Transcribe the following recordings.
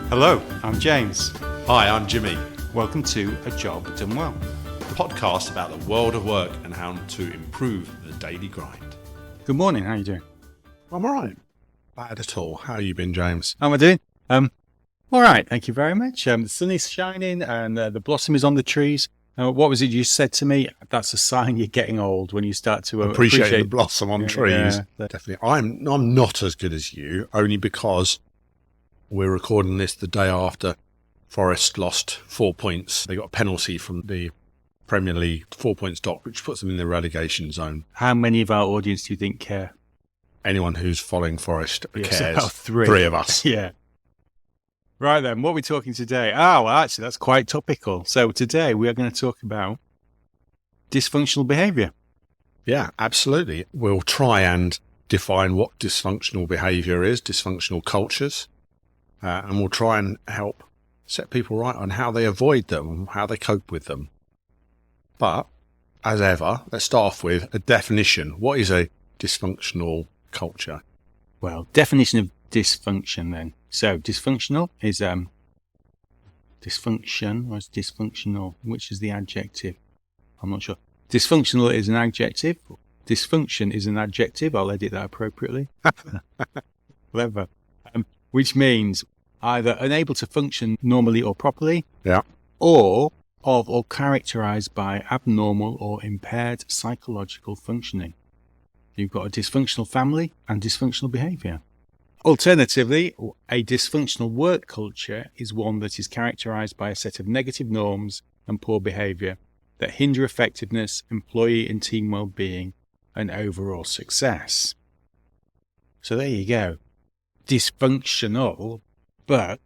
Hello, I'm James. Hi, I'm Jimmy. Welcome to A Job Done Well. A podcast about the world of work and how to improve the daily grind. Good morning, how are you doing? I'm all right. Bad at all. How you been, James? How am I doing? All right, thank you very much. The sun is shining and the blossom is on the trees. What was it you said to me? That's a sign you're getting old when you start to appreciate the blossom on trees. Yeah. Definitely. I'm not as good as you, only because we're recording this the day after Forest lost 4 points. They got a penalty from the Premier League, 4 points dock, which puts them in the relegation zone. How many of our audience do you think care? Anyone who's following Forest cares. About three. Three of us. Yeah. Right then, what are we talking today? Well, actually, that's quite topical. So today we are going to talk about dysfunctional behaviour. Yeah, absolutely. We'll try and define what dysfunctional behaviour is, dysfunctional cultures, and we'll try and help set people right on how they avoid them and how they cope with them. But, as ever, let's start off with a definition. What is a dysfunctional culture? Well, definition of dysfunction then. So, dysfunctional is dysfunction, or is dysfunctional? Which is the adjective? I'm not sure. Dysfunctional is an adjective. Dysfunction is an adjective. I'll edit that appropriately. Clever. Which means either unable to function normally or properly, Yeah. or characterized by abnormal or impaired psychological functioning. You've got a dysfunctional family and dysfunctional behavior. Alternatively, a dysfunctional work culture is one that is characterized by a set of negative norms and poor behavior that hinder effectiveness, employee and team well-being, and overall success. So there you go. Dysfunctional, but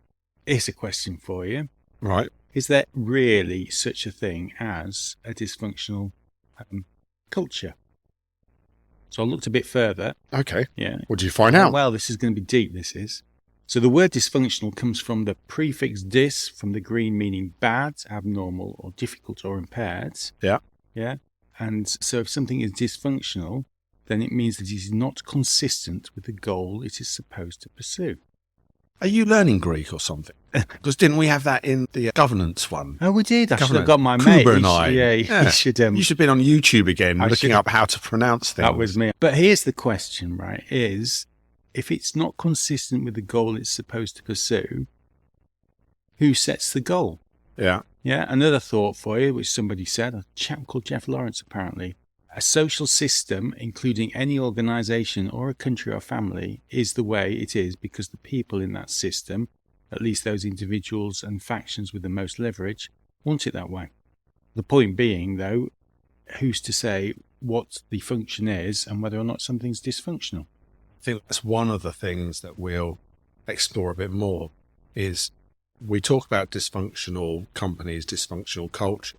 here's a question for you. Right. Is there really such a thing as a dysfunctional culture? So I looked a bit further. Okay. Yeah. What did you find out? Well, this is going to be deep, this is. So the word dysfunctional comes from the prefix dys, from the green meaning bad, abnormal, or difficult or impaired. Yeah. Yeah. And so if something is dysfunctional, then it means that it is not consistent with the goal it is supposed to pursue. Are you learning Greek or something? Because didn't we have that in the governance one? Oh, we did. I should have Governance. got my mate. Kuba and I. Yeah, Yeah. you should. You should have been on YouTube again I looking should- up how to pronounce things. That was me. But here's the question, right, is if it's not consistent with the goal it's supposed to pursue, who sets the goal? Yeah. Yeah, another thought for you, which somebody said, a chap called Jeff Lawrence apparently, a social system, including any organisation or a country or family, is the way it is because the people in that system, at least those individuals and factions with the most leverage, want it that way. The point being, though, who's to say what the function is and whether or not something's dysfunctional? I think that's one of the things that we'll explore a bit more is we talk about dysfunctional companies, dysfunctional culture,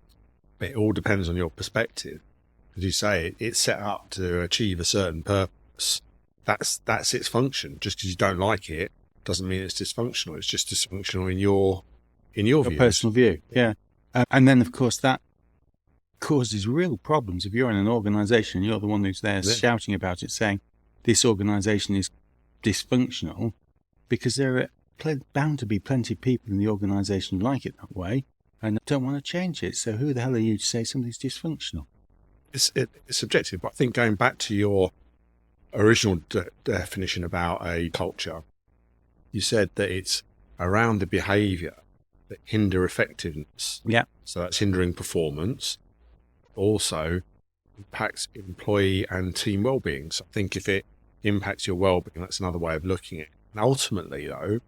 but it all depends on your perspective. As you say, it's set up to achieve a certain purpose. That's its function. Just because you don't like it doesn't mean it's dysfunctional. It's just dysfunctional in your view. Personal view, yeah. And then, of course, that causes real problems. If you're in an organisation, you're the one who's there shouting about it, saying this organisation is dysfunctional, because there are bound to be plenty of people in the organisation who like it that way and don't want to change it. So who the hell are you to say something's dysfunctional? It's subjective, but I think going back to your original definition about a culture, you said that it's around the behaviour that hinder effectiveness. Yeah. So that's hindering performance. Also impacts employee and team well-being. So I think if it impacts your well-being, that's another way of looking at it. And ultimately, though,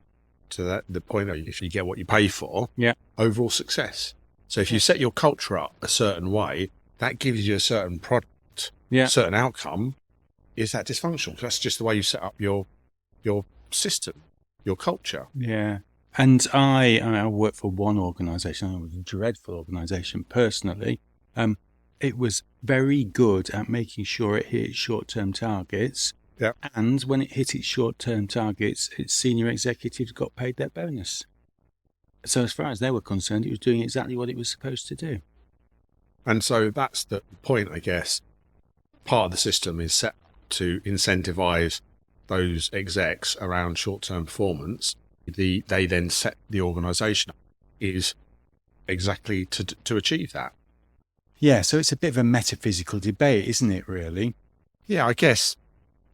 to the point that if you get what you pay for, overall success. So if you set your culture up a certain way, that gives you a certain product, a certain outcome. Is that dysfunctional? That's just the way you set up your system, your culture. Yeah. And I work for one organisation. It was a dreadful organisation personally. It was very good at making sure it hit its short-term targets. Yeah. And when it hit its short-term targets, its senior executives got paid their bonus. So as far as they were concerned, it was doing exactly what it was supposed to do. And so that's the point, I guess. Part of the system is set to incentivize those execs around short-term performance. they then set the organisation up is exactly to achieve that. Yeah, so it's a bit of a metaphysical debate, isn't it, really? Yeah, I guess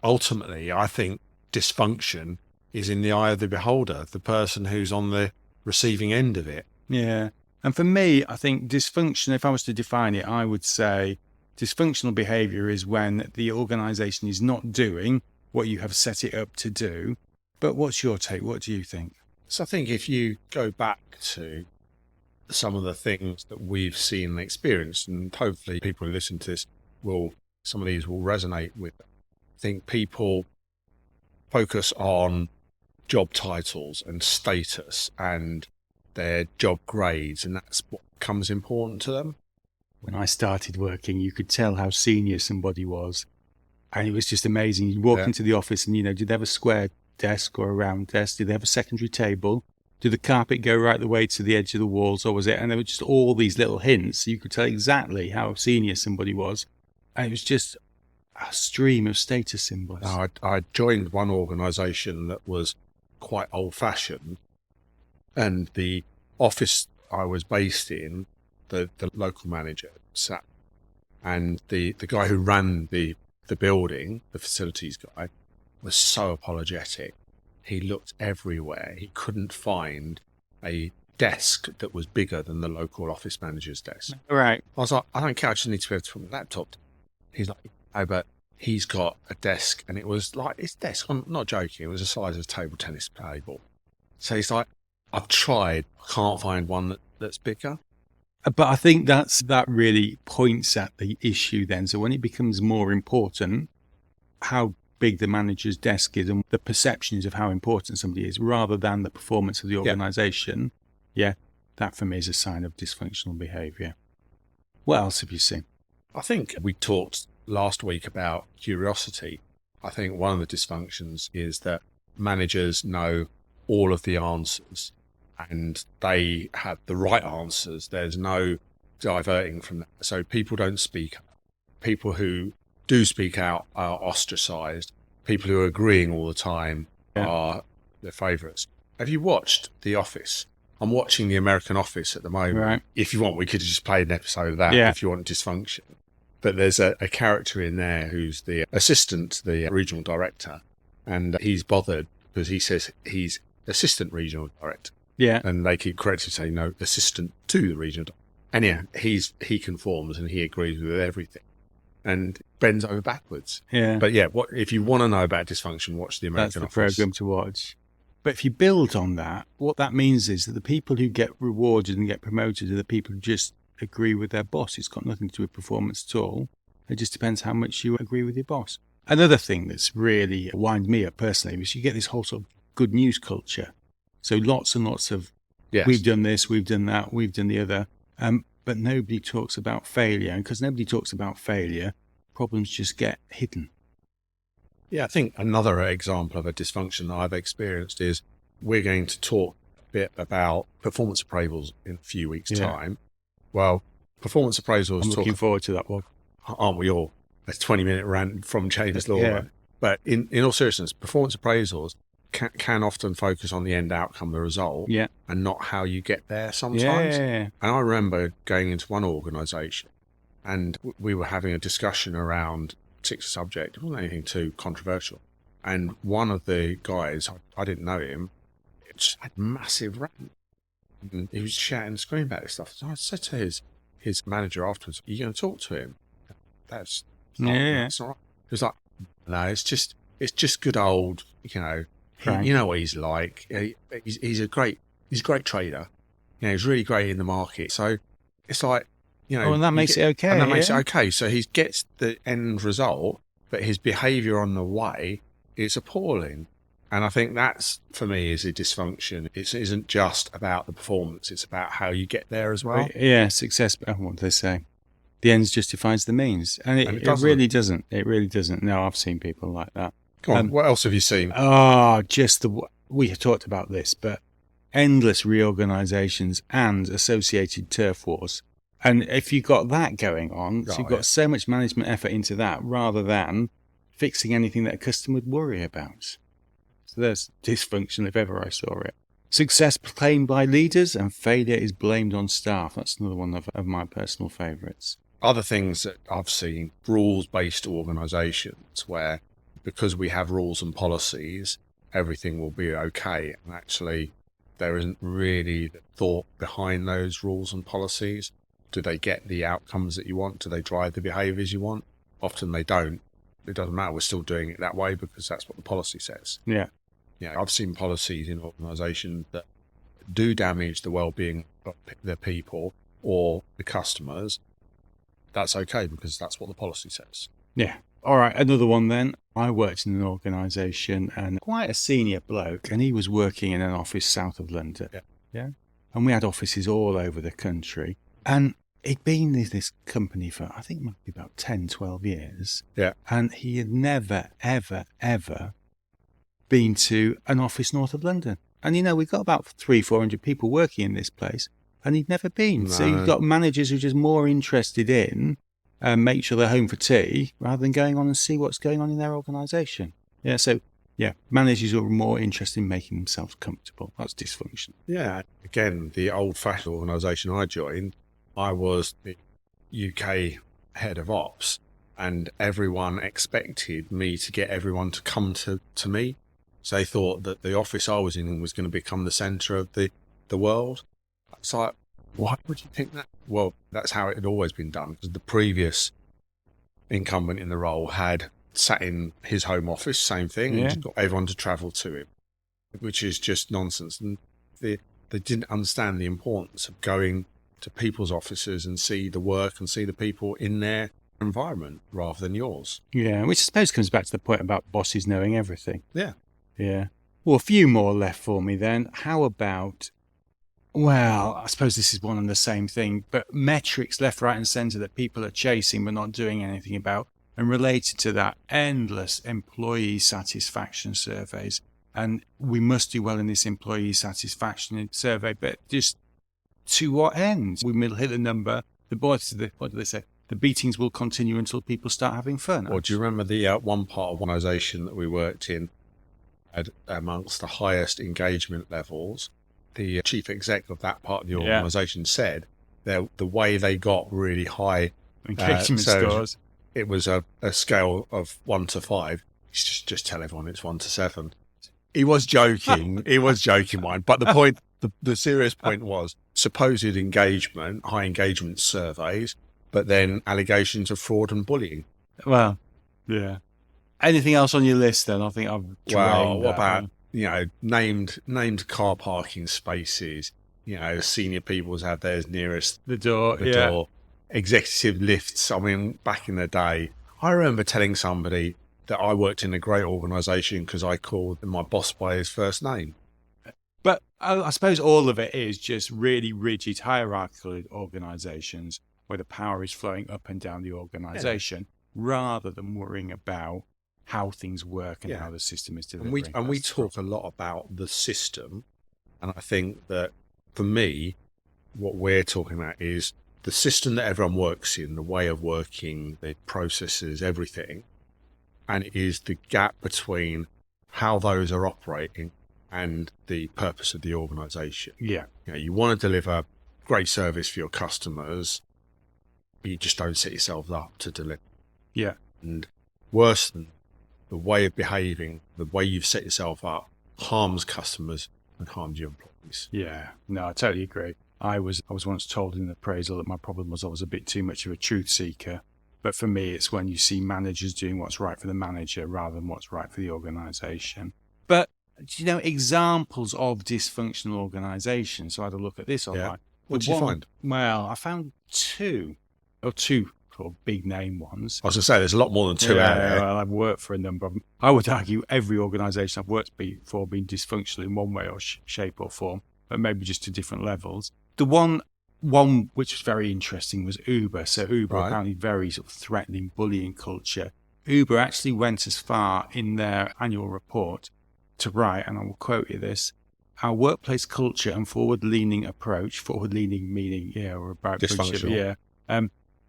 ultimately, I think dysfunction is in the eye of the beholder, the person who's on the receiving end of it. Yeah. And for me, I think dysfunction, if I was to define it, I would say dysfunctional behavior is when the organization is not doing what you have set it up to do. But what's your take? What do you think? So I think if you go back to some of the things that we've seen and experienced, and hopefully people who listen to this some of these will resonate with them. I think people focus on job titles and status and their job grades, and that's what becomes important to them. When I started working, you could tell how senior somebody was. And it was just amazing. You'd walk into the office and, did they have a square desk or a round desk? Did they have a secondary table? Did the carpet go right the way to the edge of the walls, or was it? And there were just all these little hints. You could tell exactly how senior somebody was. And it was just a stream of status symbols. I joined one organisation that was quite old-fashioned, and the office I was based in, the local manager sat, and the guy who ran the building, the facilities guy, was so apologetic. He looked everywhere. He couldn't find a desk that was bigger than the local office manager's desk. Right. I was like, I don't care, I just need to be able to put my laptop. He's like, oh, but he's got a desk, and it was like his desk. I'm not joking. It was the size of a table tennis table. So he's like, I've tried. I can't find one that's bigger. But I think that really points at the issue then. So when it becomes more important, how big the manager's desk is and the perceptions of how important somebody is, rather than the performance of the organisation, that for me is a sign of dysfunctional behaviour. What else have you seen? I think we talked last week about curiosity. I think one of the dysfunctions is that managers know all of the answers and they have the right answers. There's no diverting from that. So people don't speak up. People who do speak out are ostracized. People who are agreeing all the time are their favourites. Have you watched The Office? I'm watching The American Office at the moment. Right. If you want, we could just play an episode of that if you want dysfunction. But there's a character in there who's the assistant to the regional director, and he's bothered because he says he's assistant regional director. Yeah. And they keep correctly saying, no, assistant to the regional director. And he conforms and he agrees with everything and bends over backwards. Yeah. But if you want to know about dysfunction, watch The American Office. That's the program to watch. But if you build on that, what that means is that the people who get rewarded and get promoted are the people who just agree with their boss. It's got nothing to do with performance at all. It just depends how much you agree with your boss. Another thing that's really wind me up personally is you get this whole sort of good news culture. So lots and lots of, we've done this, we've done that, we've done the other. But nobody talks about failure. And because nobody talks about failure, problems just get hidden. Yeah, I think another example of a dysfunction that I've experienced is we're going to talk a bit about performance appraisals in a few weeks' time. Well, performance appraisals... I'm looking forward to that one. Aren't we all? A 20-minute rant from Chambers Law. Yeah. But in all seriousness, performance appraisals can often focus on the end outcome, the result, and not how you get there sometimes. Yeah. And I remember going into one organisation and we were having a discussion around a particular subject. It wasn't anything too controversial. And one of the guys, I didn't know him, just had massive rant. And he was shouting and screaming about this stuff. So I said to his manager afterwards, are you going to talk to him? That's not right. He was like, no, it's just good old, you know what he's like. He's a great trader. He's really great in the market. So it's like, and that makes it okay. And that makes it okay. So he gets the end result, but his behaviour on the way is appalling. And I think that's, for me, is a dysfunction. It isn't just about the performance. It's about how you get there as well. Yeah, success. What do they say? The ends justifies the means. And it really doesn't. It really doesn't. No, I've seen people like that. Come on, what else have you seen? We talked about this, but endless reorganisations and associated turf wars. And if you've got that going on, so you've got so much management effort into that rather than fixing anything that a customer would worry about. So there's dysfunction if ever I saw it. Success claimed by leaders and failure is blamed on staff. That's another one of my personal favourites. Other things that I've seen, rules-based organisations where because we have rules and policies, everything will be okay. And actually, there isn't really thought behind those rules and policies. Do they get the outcomes that you want? Do they drive the behaviours you want? Often they don't. It doesn't matter. We're still doing it that way because that's what the policy says. Yeah. I've seen policies in organisations that do damage the well-being of their people or the customers. That's okay because that's what the policy says. Yeah. All right, another one then. I worked in an organisation and quite a senior bloke, and he was working in an office south of London. Yeah. And we had offices all over the country. And he'd been in this company for, I think it might be about 10, 12 years. Yeah. And he had never, ever, ever been to an office north of London. And, we've got about 300-400 people working in this place, and he'd never been. No. So you've got managers who are just more interested in make sure they're home for tea rather than going on and see what's going on in their organisation. Yeah, so, managers are more interested in making themselves comfortable. That's dysfunction. Yeah, again, the old-fashioned organisation I joined, I was the UK head of ops, and everyone expected me to get everyone to come to me. So they thought that the office I was in was going to become the centre of the world. It's like, why would you think that? Well, that's how it had always been done. Because the previous incumbent in the role had sat in his home office, same thing, and just got everyone to travel to him, which is just nonsense. And they didn't understand the importance of going to people's offices and see the work and see the people in their environment rather than yours. Yeah, which I suppose comes back to the point about bosses knowing everything. Yeah. Yeah. Well, a few more left for me then. How about, well, I suppose this is one and the same thing, but metrics left, right and centre that people are chasing but not doing anything about, and related to that, endless employee satisfaction surveys. And we must do well in this employee satisfaction survey, but just to what end? We will hit a number. What do they say? The beatings will continue until people start having fun. Or do you remember the one part of organisation that we worked in had amongst the highest engagement levels? The chief exec of that part of the organisation said the way they got really high engagement scores. It was a scale of 1 to 5. Just tell everyone it's 1 to 7. He was joking. He was joking, mine. But the point, the serious point was supposed engagement, high engagement surveys, but then allegations of fraud and bullying. Well, yeah. Anything else on your list then? I think I've what about named car parking spaces? Senior people's have theirs nearest the door. Door. Executive lifts. I mean, back in the day, I remember telling somebody that I worked in a great organisation because I called my boss by his first name. But I suppose all of it is just really rigid hierarchical organisations where the power is flowing up and down the organisation rather than worrying about how things work and how the system is delivering. And we talk a lot about the system, and I think that for me, what we're talking about is the system that everyone works in, the way of working, the processes, everything, and it is the gap between how those are operating and the purpose of the organisation. Yeah. You want to deliver great service for your customers, but you just don't set yourself up to deliver. Yeah. And worse than the way of behaving, the way you've set yourself up harms customers and harms your employees. Yeah. No, I totally agree. I was once told in an appraisal that my problem was I was a bit too much of a truth seeker. But for me, it's when you see managers doing what's right for the manager rather than what's right for the organisation. But, examples of dysfunctional organisations. So I had a look at this online. Yeah. What did you find? Well, I found two sort of big name ones. I was going to say, there's a lot more than two out there. Well, I've worked for a number of them. I would argue every organisation I've worked for been dysfunctional in one way or shape or form, but maybe just to different levels. The one which was very interesting was Uber. So Uber apparently very sort of threatening, bullying culture. Uber actually went as far in their annual report to write, and I will quote you this: "Our workplace culture and forward-leaning approach," forward-leaning meaning, or about dysfunctional,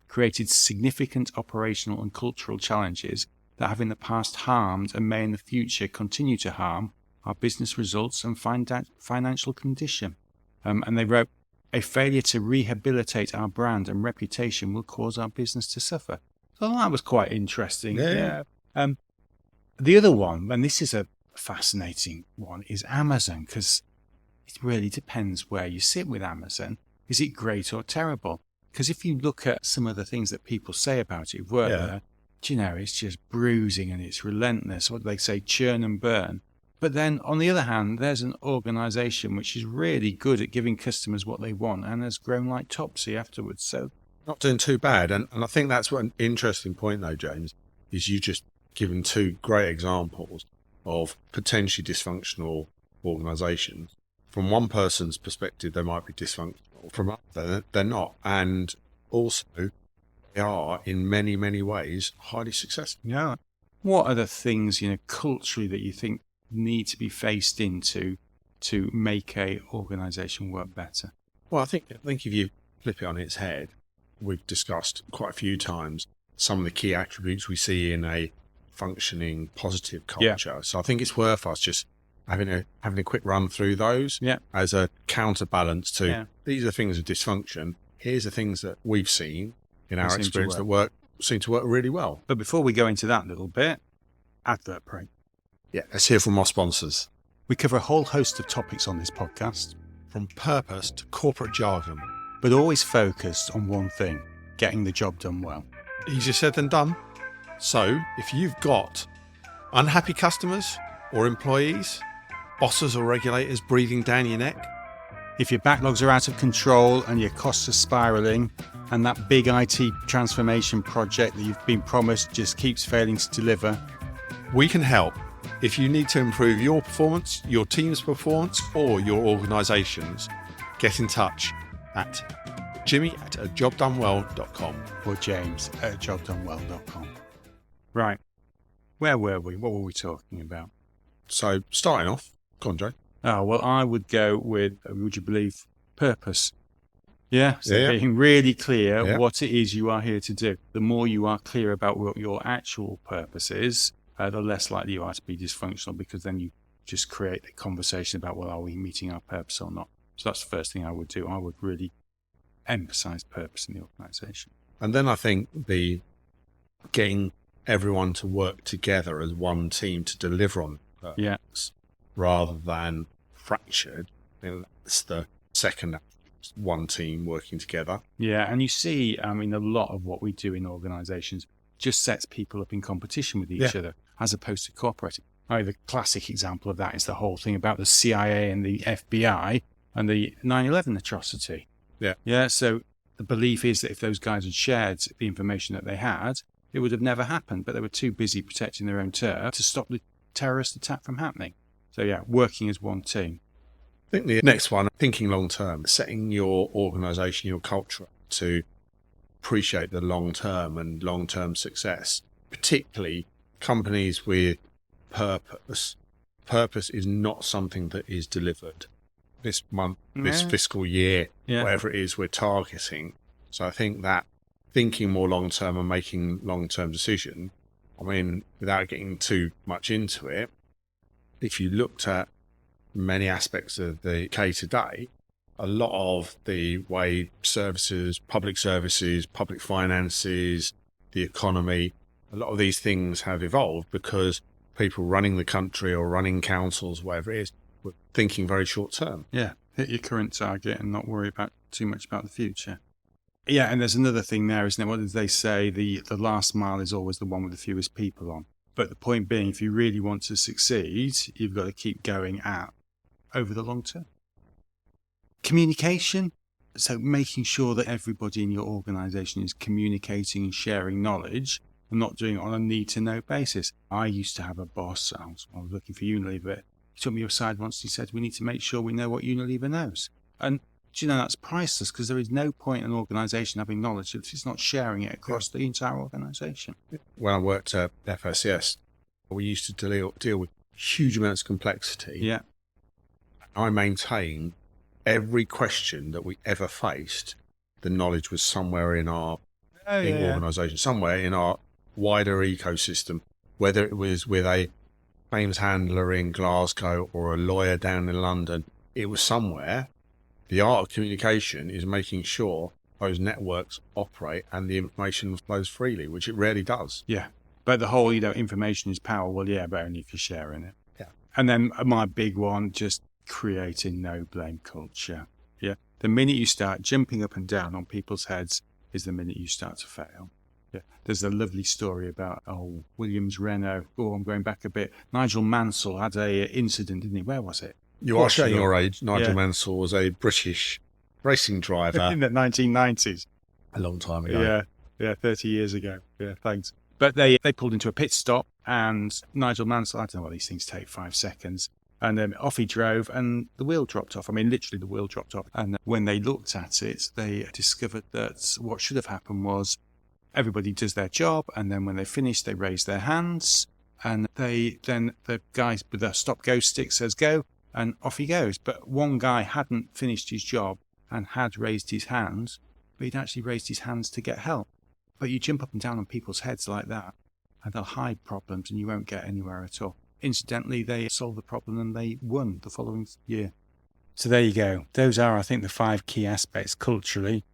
created significant operational and cultural challenges that have in the past harmed and may in the future continue to harm our business results and financial condition. And they wrote, a failure to rehabilitate our brand and reputation will cause our business to suffer. So that was quite interesting. Yeah. The other one, and this is a fascinating one, is Amazon, because it really depends where you sit with Amazon. Is it great or terrible? Because if you look at some of the things that people say about it, work there, it's just bruising and it's relentless. What do they say? Churn and burn. But then, on the other hand, there's an organisation which is really good at giving customers what they want and has grown like Topsy afterwards. So, not doing too bad. And I think that's an interesting point, though, James, is you just given two great examples of potentially dysfunctional organisations. From one person's perspective, they might be dysfunctional. From another, they're not. And also, they are, in many, many ways, highly successful. yeah. What are the things, culturally that you think need to be faced into to make a organisation work better? Well, I think if you flip it on its head, we've discussed quite a few times some of the key attributes we see in a functioning positive culture. So I think it's worth us just having a quick run through those as a counterbalance to these are things of dysfunction. Here's the things that we've seen in our experience that seem to work really well. But before we go into that little bit, advert break. Yeah, let's hear from our sponsors. We cover a whole host of topics on this podcast, from purpose to corporate jargon, but always focused on one thing, getting the job done well. Easier said than done. So if you've got unhappy customers or employees, bosses or regulators breathing down your neck, if your backlogs are out of control and your costs are spiralling, and that big IT transformation project that you've been promised just keeps failing to deliver, we can help. If you need to improve your performance, your team's performance, or your organisation's, get in touch at jimmy@ajobdonewell.com or james@ajobdonewell.com. Right. Where were we? What were we talking about? So, starting off, go on, Joe. Oh, well, I would go with, would you believe, purpose. Yeah, so being really clear what it is you are here to do. The more you are clear about what your actual purpose is, the less likely you are to be dysfunctional, because then you just create a conversation about, well, are we meeting our purpose or not? So that's the first thing I would do. I would really emphasize purpose in the organisation. And then I think the getting everyone to work together as one team to deliver on purpose rather than fractured. That's the second, one team working together. Yeah, and you see, a lot of what we do in organisations just sets people up in competition with each other as opposed to cooperating. The classic example of that is the whole thing about the CIA and the FBI and the 9/11 atrocity. Yeah, so the belief is that if those guys had shared the information that they had, it would have never happened, but they were too busy protecting their own turf to stop the terrorist attack from happening. So working as one team. I think the next one, thinking long term, setting your organisation, your culture to appreciate the long term and long term success, particularly companies with purpose. Purpose is not something that is delivered this month, this fiscal year, whatever it is we're targeting. So I think that thinking more long term and making long term decisions, without getting too much into it, if you looked at many aspects of the UK today, a lot of the way public services, public finances, the economy, a lot of these things have evolved because people running the country or running councils, whatever it is, were thinking very short term. Yeah, hit your current target and not worry about too much about the future. Yeah, and there's another thing there, isn't it? What did they say? The last mile is always the one with the fewest people on. But the point being, if you really want to succeed, you've got to keep going over the long term. Communication. So making sure that everybody in your organisation is communicating and sharing knowledge and not doing it on a need-to-know basis. I used to have a boss. I was looking for Unilever. He took me aside once and he said, we need to make sure we know what Unilever knows. And that's priceless, because there is no point in an organisation having knowledge if it's not sharing it across the entire organisation. When I worked at FSCS, we used to deal with huge amounts of complexity. Yeah. I maintained every question that we ever faced, the knowledge was somewhere in our organisation, somewhere in our wider ecosystem, whether it was with a claims handler in Glasgow or a lawyer down in London. It was somewhere. The art of communication is making sure those networks operate and the information flows freely, which it rarely does. Yeah. But the whole, information is power. Well, yeah, but only if you're sharing it. Yeah. And then my big one, just creating no blame culture. Yeah. The minute you start jumping up and down on people's heads is the minute you start to fail. Yeah. There's a lovely story about, Williams Renault. Oh, I'm going back a bit. Nigel Mansell had a incident, didn't he? Where was it? You are showing your age. Nigel Mansell was a British racing driver. In the 1990s. A long time ago. Yeah, 30 years ago. Yeah, thanks. But they pulled into a pit stop, and Nigel Mansell, I don't know what these things take, 5 seconds, and then off he drove, and the wheel dropped off. I mean, literally the wheel dropped off. And when they looked at it, they discovered that what should have happened was everybody does their job, and then when they finish, they raise their hands, and the guy with the stop-go stick says go, and off he goes. But one guy hadn't finished his job and had raised his hands, but he'd actually raised his hands to get help. But you jump up and down on people's heads like that, and they'll hide problems, and you won't get anywhere at all. Incidentally, they solved the problem and they won the following year. So there you go. Those are, I think, the 5 key aspects culturally.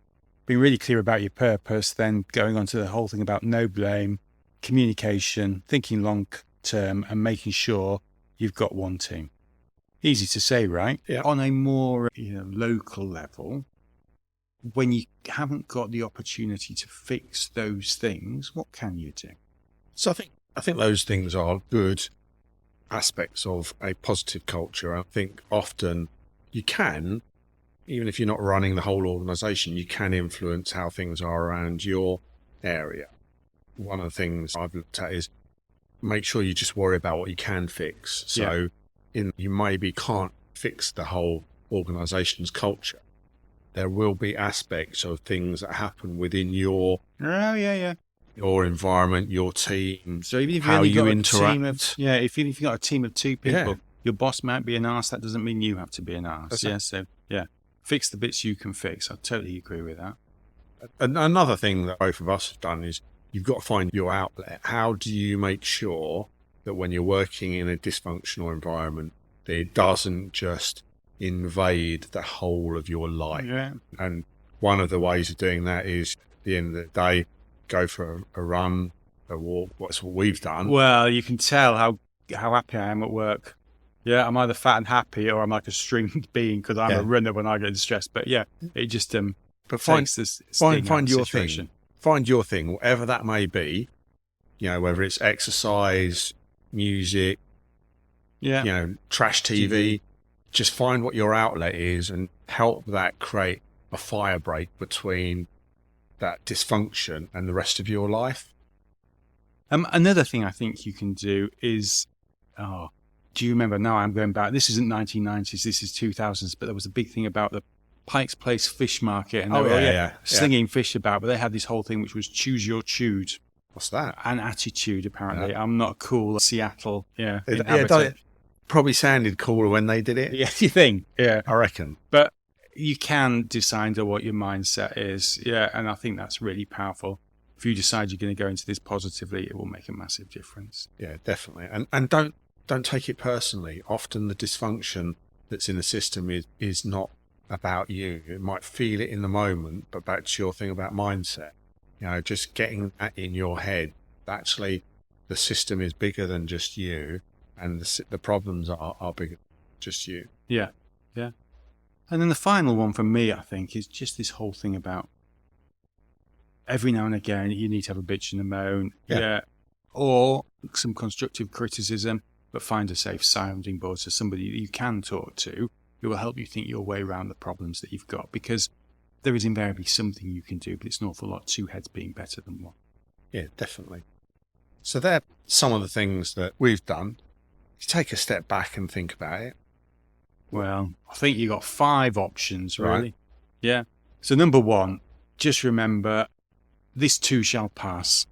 Being really clear about your purpose, then going on to the whole thing about no blame, communication, thinking long term, and making sure you've got one team. Easy to say, right? Yeah. On a more local level, when you haven't got the opportunity to fix those things, what can you do? So I think those things are good aspects of a positive culture. I think often you can, even if you're not running the whole organisation, you can influence how things are around your area. One of the things I've looked at is make sure you just worry about what you can fix. So you maybe can't fix the whole organisation's culture. There will be aspects of things that happen within your your environment, your team, so even if how you interact. If you've got a team of 2 people, Yeah. your boss might be an arse. That doesn't mean you have to be an arse. Fix the bits you can fix. I totally agree with that. Another thing that both of us have done is you've got to find your outlet. How do you make sure that when you're working in a dysfunctional environment, that it doesn't just invade the whole of your life? Yeah. And one of the ways of doing that is, at the end of the day, go for a run, a walk. That's what we've done. Well, you can tell how happy I am at work. Yeah, I'm either fat and happy, or I'm like a stringed being because I'm a runner when I get stressed. But it just but find your thing. Find your thing, whatever that may be. Whether it's exercise, music, trash TV. Just find what your outlet is and help that create a fire break between that dysfunction and the rest of your life. Another thing I think you can do is, do you remember? Now I'm going back. This isn't 1990s. This is 2000s. But there was a big thing about the Pike's Place fish market, and they were slinging fish about. But they had this whole thing which was choose your chewed. What's that? An attitude, apparently. Yeah. I'm not cool. Seattle. It probably sounded cooler when they did it. Yeah, you think? Yeah, I reckon. But you can decide what your mindset is. Yeah, and I think that's really powerful. If you decide you're going to go into this positively, it will make a massive difference. Yeah, definitely. And don't take it personally. Often the dysfunction that's in the system is not about you. You might feel it in the moment, but back to your thing about mindset. Just getting that in your head. Actually, the system is bigger than just you, and the problems are bigger than just you. Yeah. And then the final one for me, I think, is just this whole thing about every now and again, you need to have a bitch and a moan. Yeah. Or some constructive criticism, but find a safe sounding board. So somebody that you can talk to who will help you think your way around the problems that you've got, because there is invariably something you can do, but it's an awful lot 2 heads being better than 1. Yeah, definitely. So they're some of the things that we've done. You take a step back and think about it. Well, I think you got 5 options, really. Right. Yeah. So number 1, just remember, this too shall pass.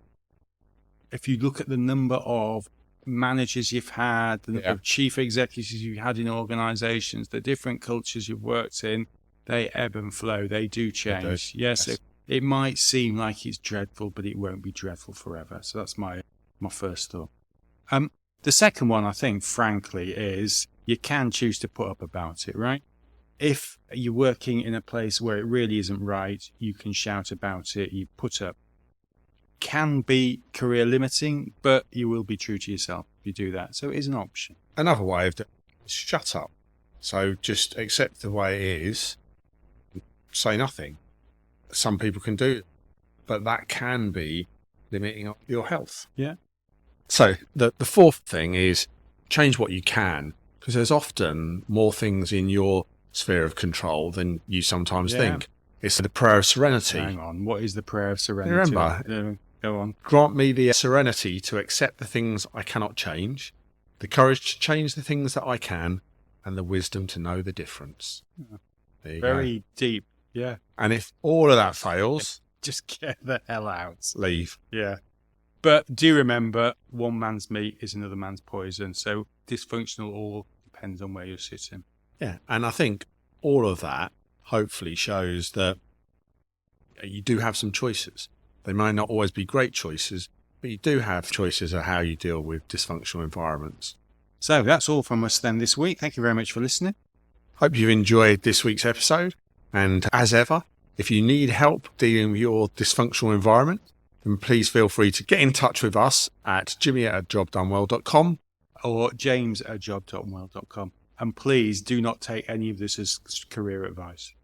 If you look at the number of managers you've had, the number of chief executives you've had in organizations, the different cultures you've worked in, they ebb and flow. They do change. Yes. It might seem like it's dreadful, but it won't be dreadful forever. So that's my first thought. The second one, I think, frankly, is you can choose to put up about it, right? If you're working in a place where it really isn't right, you can shout about it, you put up. Can be career limiting, but you will be true to yourself if you do that. So it is an option. Another way of doing it is shut up. So just accept the way it is, say nothing. Some people can do it, but that can be limiting your health. Yeah. So the fourth thing is change what you can, because there's often more things in your sphere of control than you sometimes think. It's the prayer of serenity. Hang on. What is the prayer of serenity? Remember, go on. Grant me the serenity to accept the things I cannot change, the courage to change the things that I can, and the wisdom to know the difference. There you Very go. deep. Yeah. And if all of that fails, just get the hell out. Leave. Yeah. But do remember, one man's meat is another man's poison. So dysfunctional all depends on where you're sitting. Yeah. And I think all of that hopefully shows that you do have some choices. They may not always be great choices, but you do have choices of how you deal with dysfunctional environments. So that's all from us then this week. Thank you very much for listening. Hope you've enjoyed this week's episode. And as ever, if you need help dealing with your dysfunctional environment, then please feel free to get in touch with us at jimmy@jobdonewell.com or james@jobdonewell.com. And please do not take any of this as career advice.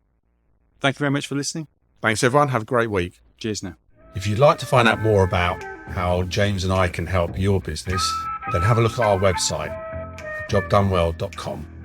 Thank you very much for listening. Thanks, everyone. Have a great week. Cheers now. If you'd like to find out more about how James and I can help your business, then have a look at our website, jobdonewell.com.